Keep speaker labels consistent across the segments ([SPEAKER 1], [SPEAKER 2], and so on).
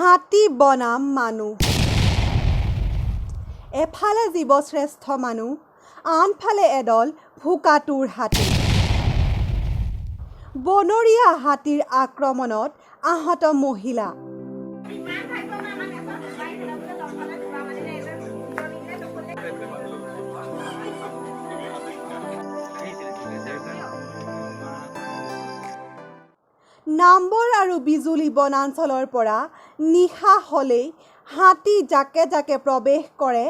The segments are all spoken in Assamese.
[SPEAKER 1] হাতী বনাম মানুহ। এফালে জীৱশ্ৰেষ্ঠ মানুহ, আনফালে এদল ভোকাতুৰ হাতী। বনৰীয়া হাতীৰ আক্ৰমণত আহত মহিলা। নাম্বৰ আৰু বিজুলী বনাঞ্চলৰ পৰা নিশা হ'লেই হাতী জাকে জাকে প্ৰৱেশ কৰে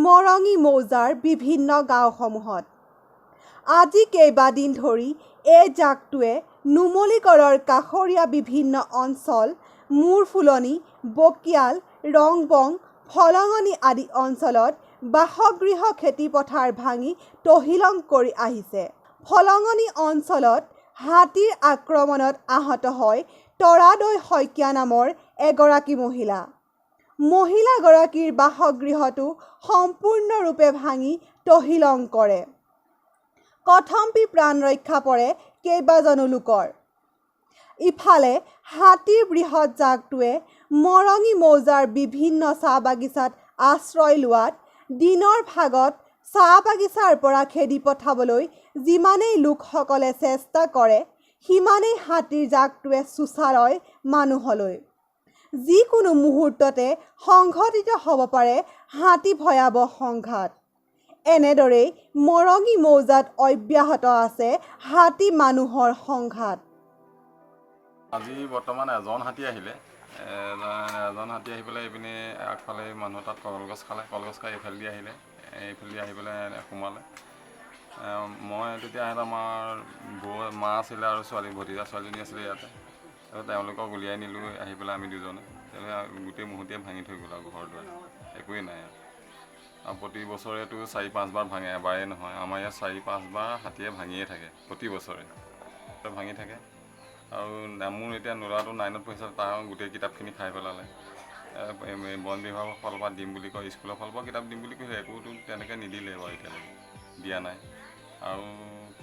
[SPEAKER 1] মৰঙী মৌজাৰ বিভিন্ন গাঁওসমূহত। আজি কেইবাদিন ধৰি এই জাকটোৱে নুমলীগড়ৰ কাষৰীয়া বিভিন্ন অঞ্চল মূৰফুলনি, বকিয়াল, ৰংবং, ফলঙনি আদি অঞ্চলত বাসগৃহ খেতিপথাৰ ভাঙি তহিলং কৰি আহিছে। ফলঙনি অঞ্চলত হাতীৰ আক্ৰমণত আহত হয় তৰাদৈ শইকীয়া নামৰ এগৰাকী মহিলা। মহিলাগৰাকীৰ বাসগৃহটো সম্পূৰ্ণৰূপে ভাঙি তহিলং কৰে। কথম্পি প্ৰাণ ৰক্ষা পৰে কেইবাজনো লোকৰ। ইফালে হাতীৰ বৃহৎ জাকটোৱে মৰঙী মৌজাৰ বিভিন্ন চাহ বাগিচাত আশ্ৰয় লোৱাত দিনৰ ভাগত চাহ বাগিচাৰ পৰা খেদি পঠাবলৈ যিমানেই লোকসকলে চেষ্টা কৰে সিমানেই হাতীৰ জাকটোৱে চোঁচা লয় মানুহলৈ। যিকোনো মুহূৰ্ততে সংঘটিত হ'ব পাৰে হাতী ভয়াৱহ সংঘাত। এনেদৰেই মৰঙী মৌজাত অব্যাহত আছে হাতী মানুহৰ সংঘাত।
[SPEAKER 2] আজি বৰ্তমান এজন হাতী আহিলে। এজন হাতী আহি পেলাই এইপিনে আগফালে মানুহ তাত কলগছ খালে, কলগছ খাই এইফালেদি আহিলে, এইফালেদি আহি পেলাই সোমালে। মই তেতিয়া আমাৰ মা আছিলে আৰু ভতিজা ছোৱালীজনী আছিলে ইয়াতে। তেওঁলোকক উলিয়াই নিলোঁ আহি পেলাই আমি দুজনে। গোটেই মুহূৰ্তে ভাঙি থৈ গ'ল আৰু ঘৰ দুৱাৰ একোৱেই নাই আৰু প্ৰতি বছৰেতো 4-5 বাৰ ভাঙে, এবাৰেই নহয়। আমাৰ ইয়াত 4-5 বাৰ হাতীয়ে ভাঙিয়ে থাকে প্ৰতি বছৰে ভাঙি থাকে। আৰু মোৰ এতিয়া ল'ৰাটো 9ত পঢ়িছে, তাৰ গোটেই কিতাপখিনি খাই পেলালে। বন বিভাগৰ ফালৰ পৰা দিম বুলি কয়, স্কুলৰ ফালৰ পৰা কিতাপ দিম বুলি কৈছে, একোতো তেনেকৈ নিদিলে বাৰু এতিয়ালৈকে দিয়া নাই। আৰু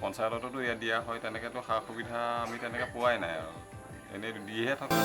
[SPEAKER 2] পঞ্চায়ততো ইয়াত দিয়া হয়, তেনেকৈতো সা সুবিধা আমি তেনেকৈ পোৱাই নাই আৰু এনেই দিহে থকা